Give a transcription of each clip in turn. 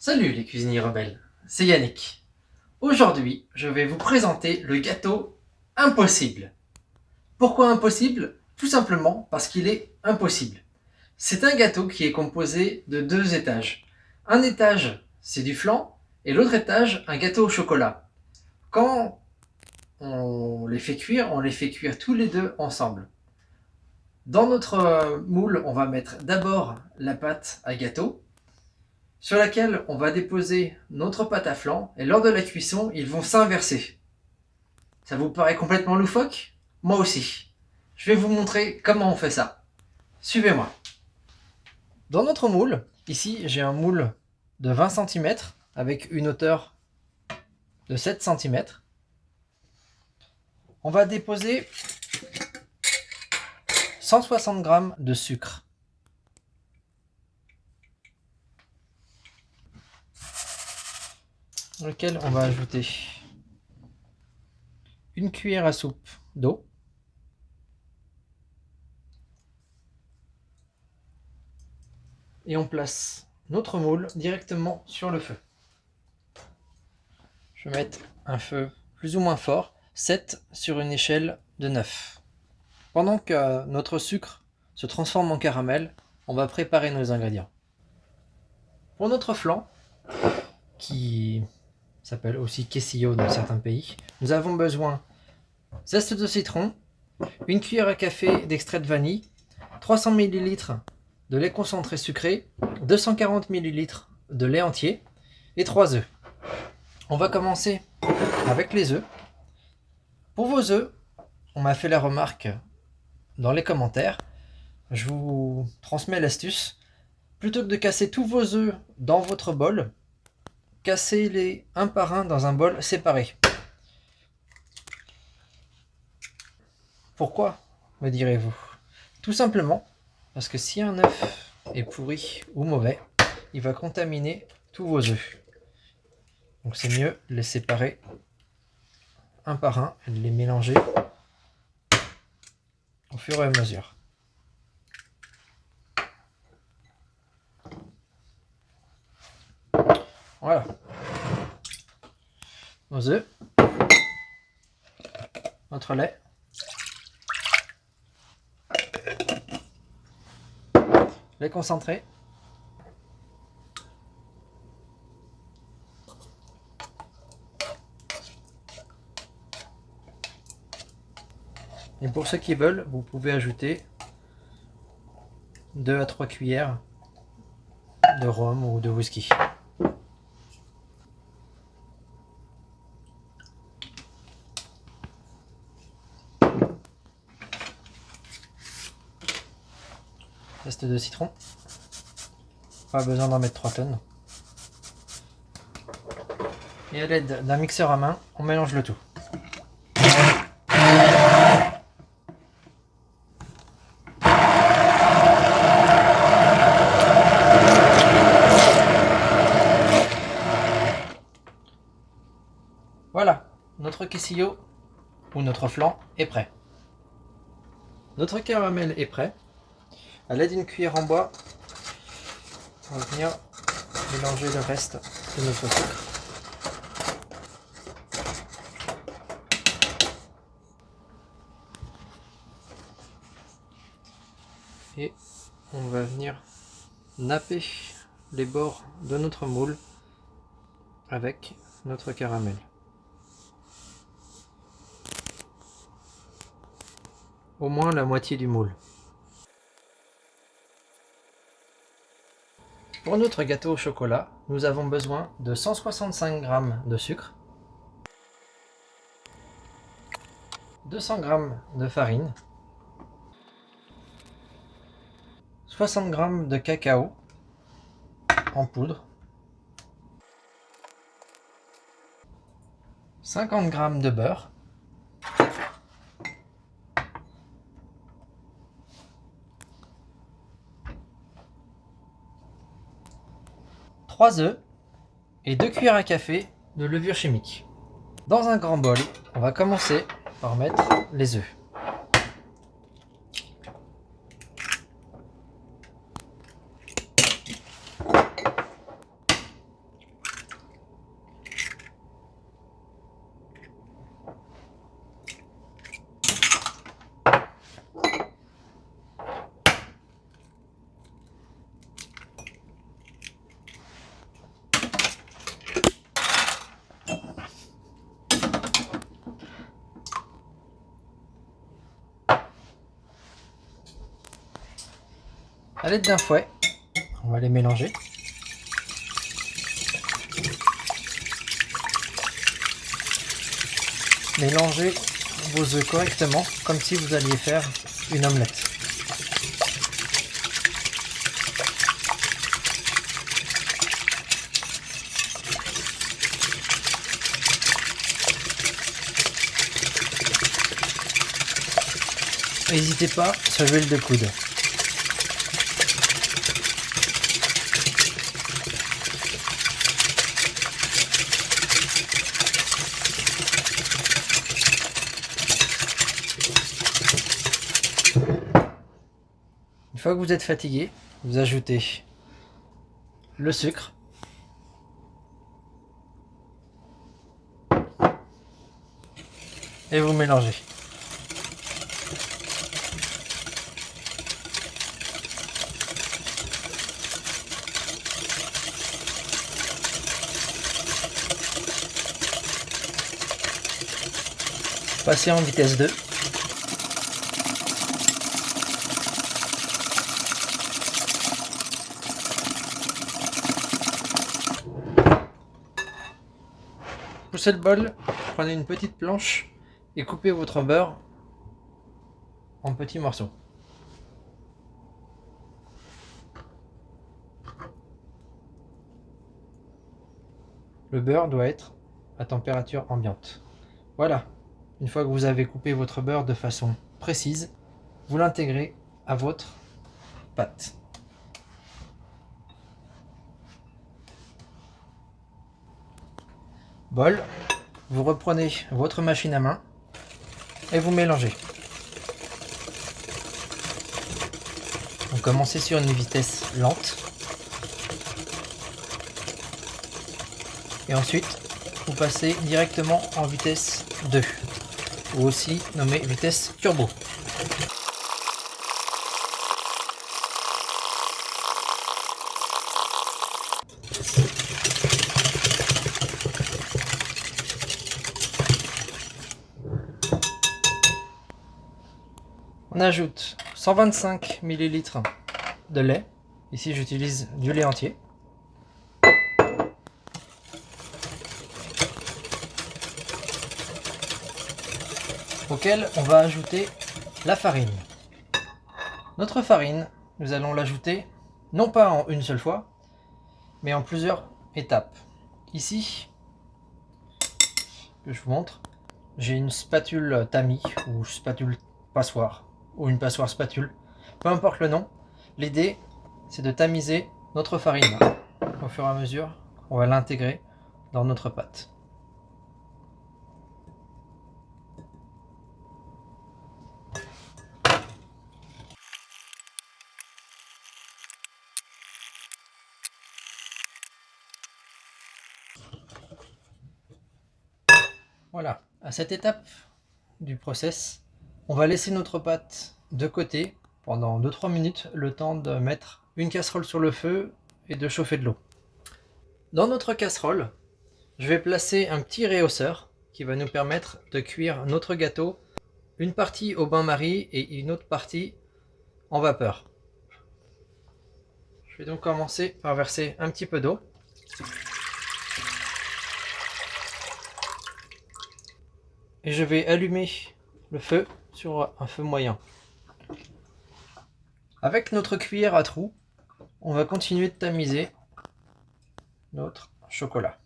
Salut les cuisiniers rebelles, c'est Yannick. Aujourd'hui, je vais vous présenter le gâteau impossible. Pourquoi impossible? Tout simplement parce qu'il est impossible. C'est un gâteau qui est composé de deux étages. Un étage, c'est du flan, et l'autre étage, un gâteau au chocolat. Quand on les fait cuire tous les deux ensemble. Dans notre moule, on va mettre d'abord la pâte à gâteau, sur laquelle on va déposer notre pâte à flan, et lors de la cuisson, ils vont s'inverser. Ça vous paraît complètement loufoque? Moi aussi. Je vais vous montrer comment on fait ça. Suivez-moi. Dans notre moule, ici j'ai un moule de 20 cm avec une hauteur de 7 cm. On va déposer 160 g de sucre. Dans lequel on va ajouter une cuillère à soupe d'eau, et on place notre moule directement sur le feu. Je vais mettre un feu plus ou moins fort, 7 sur une échelle de 9. Pendant que notre sucre se transforme en caramel, on va préparer nos ingrédients. Pour notre flan, qui s'appelle aussi quesillo dans certains pays, nous avons besoin zeste de citron, une cuillère à café d'extrait de vanille, 300 ml de lait concentré sucré, 240 ml de lait entier et 3 œufs. On va commencer avec les œufs. Pour vos œufs, on m'a fait la remarque dans les commentaires, je vous transmets l'astuce. Plutôt que de casser tous vos œufs dans votre bol, cassez-les un par un dans un bol séparé. Pourquoi, me direz-vous? Tout simplement parce que si un œuf est pourri ou mauvais, il va contaminer tous vos œufs. Donc c'est mieux de les séparer un par un et de les mélanger au fur et à mesure. Voilà. Nos œufs, notre lait, lait concentré, et pour ceux qui veulent, vous pouvez ajouter 2 à 3 cuillères de rhum ou de whisky. Zeste de citron. Pas besoin d'en mettre 3 tonnes. Et à l'aide d'un mixeur à main, on mélange le tout. Voilà, notre quesillo ou notre flan est prêt. Notre caramel est prêt. À l'aide d'une cuillère en bois, on va venir mélanger le reste de notre sucre. Et on va venir napper les bords de notre moule avec notre caramel. Au moins la moitié du moule. Pour notre gâteau au chocolat, nous avons besoin de 165 g de sucre, 200 g de farine, 60 g de cacao en poudre, 50 g de beurre, trois œufs et 2 cuillères à café de levure chimique. Dans un grand bol, on va commencer par mettre les œufs. À l'aide d'un fouet, on va les mélanger. Mélangez vos œufs correctement, comme si vous alliez faire une omelette. N'hésitez pas sur l'huile de coude. Une fois que vous êtes fatigué, vous ajoutez le sucre, et vous mélangez. Passez en vitesse 2. Poussez le bol, prenez une petite planche et coupez votre beurre en petits morceaux. Le beurre doit être à température ambiante. Voilà, une fois que vous avez coupé votre beurre de façon précise, vous l'intégrez à votre pâte. Bol, vous reprenez votre machine à main et vous mélangez. Vous commencez sur une vitesse lente et ensuite vous passez directement en vitesse 2, ou aussi nommée vitesse turbo. On ajoute 125 ml de lait. Ici j'utilise du lait entier. Auquel on va ajouter la farine. Notre farine, nous allons l'ajouter non pas en une seule fois, mais en plusieurs étapes. Ici, que je vous montre, j'ai une spatule tamis ou spatule passoire ou une passoire spatule, peu importe le nom. L'idée, c'est de tamiser notre farine. Au fur et à mesure, on va l'intégrer dans notre pâte. Voilà, à cette étape du process, on va laisser notre pâte de côté pendant 2-3 minutes, le temps de mettre une casserole sur le feu et de chauffer de l'eau. Dans notre casserole, je vais placer un petit réhausseur qui va nous permettre de cuire notre gâteau, une partie au bain-marie et une autre partie en vapeur. Je vais donc commencer par verser un petit peu d'eau. Et je vais allumer le feu sur un feu moyen. Avec notre cuillère à trous, on va continuer de tamiser notre chocolat.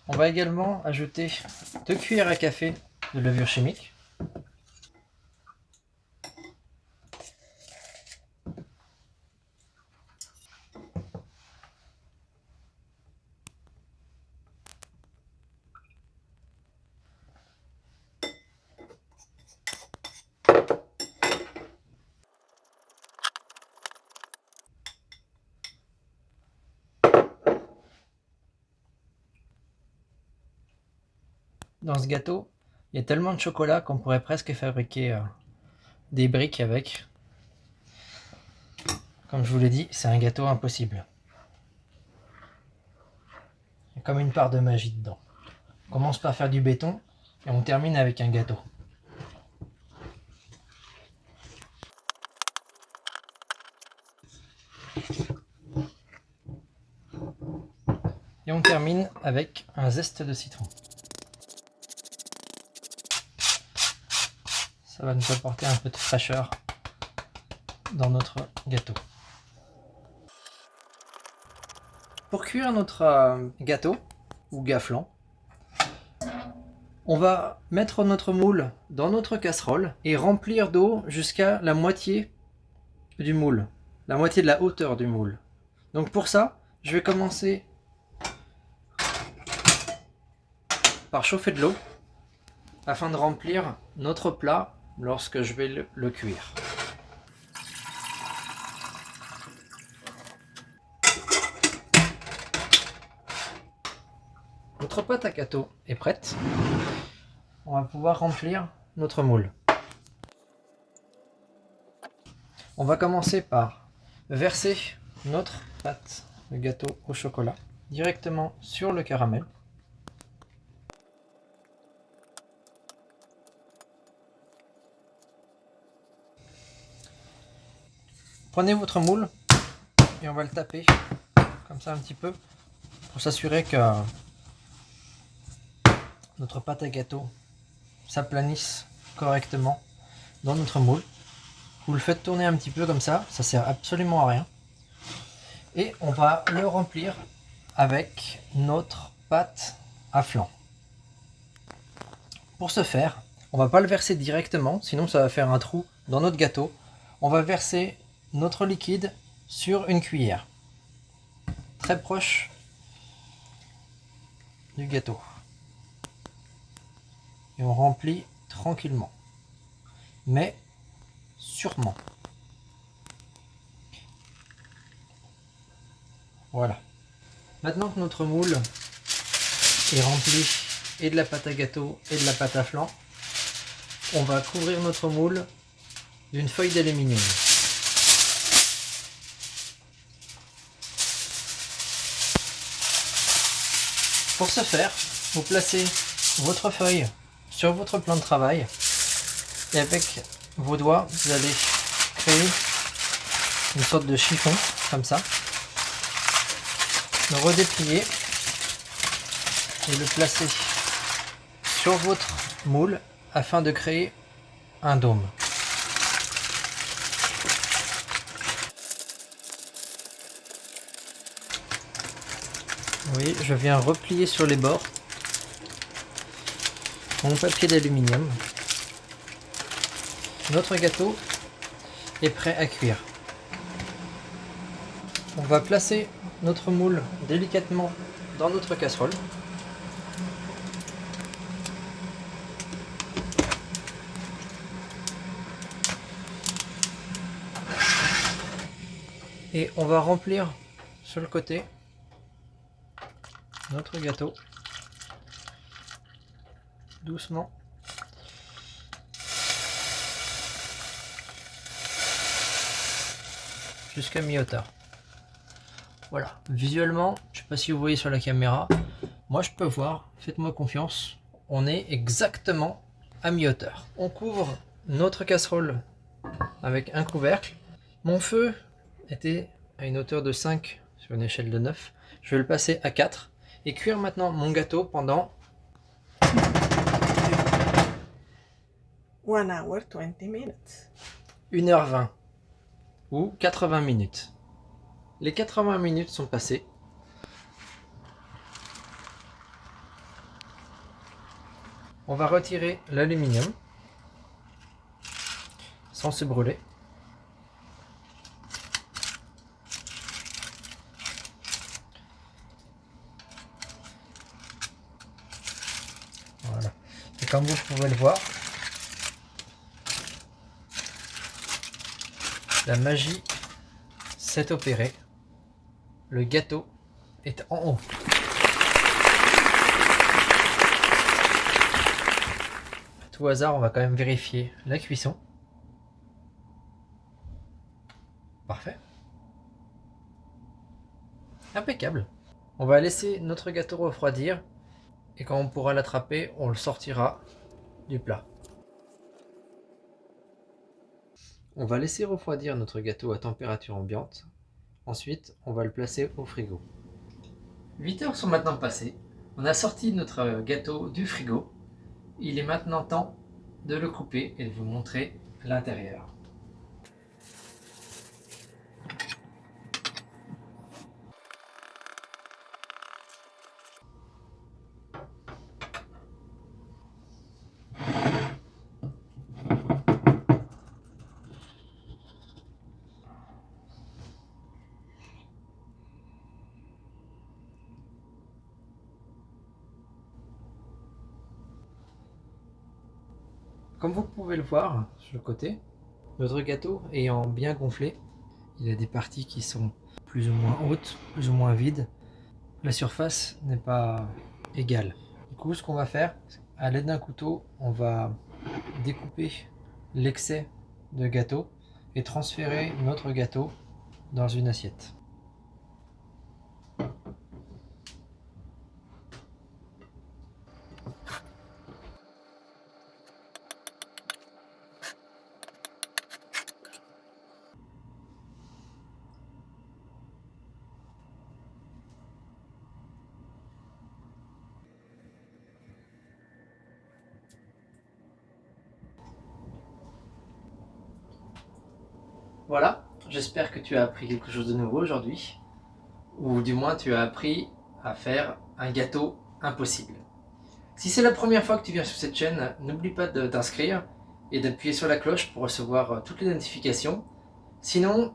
On va également ajouter 2 cuillères à café de levure chimique. Dans ce gâteau, Il y a tellement de chocolat qu'on pourrait presque fabriquer des briques avec. Comme je vous l'ai dit, c'est un gâteau impossible. Il y a comme une part de magie dedans. On commence par faire du béton et on termine avec un gâteau. Et on termine avec un zeste de citron. Ça va nous apporter un peu de fraîcheur dans notre gâteau. Pour cuire notre gâteau ou gaflan, on va mettre notre moule dans notre casserole et remplir d'eau jusqu'à la moitié du moule, la moitié de la hauteur du moule. Donc pour ça, je vais commencer par chauffer de l'eau afin de remplir notre plat lorsque je vais le cuire. Notre pâte à gâteau est prête. On va pouvoir remplir notre moule. On va commencer par verser notre pâte de gâteau au chocolat directement sur le caramel. Prenez votre moule et on va le taper comme ça un petit peu pour s'assurer que notre pâte à gâteau s'aplanisse correctement dans notre moule. Vous le faites tourner un petit peu comme ça sert absolument à rien. Et on va le remplir avec notre pâte à flan. Pour ce faire, on va pas le verser directement, sinon ça va faire un trou dans notre gâteau. On va verser notre liquide sur une cuillère, très proche du gâteau. Et on remplit tranquillement, mais sûrement. Voilà. Maintenant que notre moule est rempli et de la pâte à gâteau et de la pâte à flan, on va couvrir notre moule d'une feuille d'aluminium. Pour ce faire, vous placez votre feuille sur votre plan de travail et avec vos doigts, vous allez créer une sorte de chiffon comme ça, le redéplier et le placer sur votre moule afin de créer un dôme. Oui, je viens replier sur les bords mon papier d'aluminium. Notre gâteau est prêt à cuire. On va placer notre moule délicatement dans notre casserole. Et on va remplir sur le côté notre gâteau doucement jusqu'à mi-hauteur. Voilà, visuellement, je ne sais pas si vous voyez sur la caméra, moi je peux voir, faites-moi confiance, on est exactement à mi-hauteur. On couvre notre casserole avec un couvercle. Mon feu était à une hauteur de 5 sur une échelle de 9. Je vais le passer à 4 et cuire maintenant mon gâteau pendant 1 hour 20 minutes. 1h20 ou 80 minutes. Les 80 minutes sont passées. On va retirer l'aluminium sans se brûler. Voilà. Et comme vous pouvez le voir, la magie s'est opérée. Le gâteau est en haut. tout hasard, on va quand même vérifier la cuisson. Parfait. Impeccable. On va laisser notre gâteau refroidir et quand on pourra l'attraper, on le sortira du plat. On va laisser refroidir notre gâteau à température ambiante. Ensuite, on va le placer au frigo. 8 heures sont maintenant passées. On a sorti notre gâteau du frigo. Il est maintenant temps de le couper et de vous montrer l'intérieur. Comme vous pouvez le voir sur le côté, notre gâteau ayant bien gonflé, il y a des parties qui sont plus ou moins hautes, plus ou moins vides. La surface n'est pas égale. Du coup, ce qu'on va faire, à l'aide d'un couteau, on va découper l'excès de gâteau et transférer notre gâteau dans une assiette. Voilà, j'espère que tu as appris quelque chose de nouveau aujourd'hui, ou du moins tu as appris à faire un gâteau impossible. Si c'est la première fois que tu viens sur cette chaîne, n'oublie pas de t'inscrire et d'appuyer sur la cloche pour recevoir toutes les notifications. Sinon,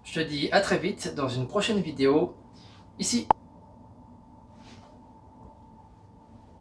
je te dis à très vite dans une prochaine vidéo, ici.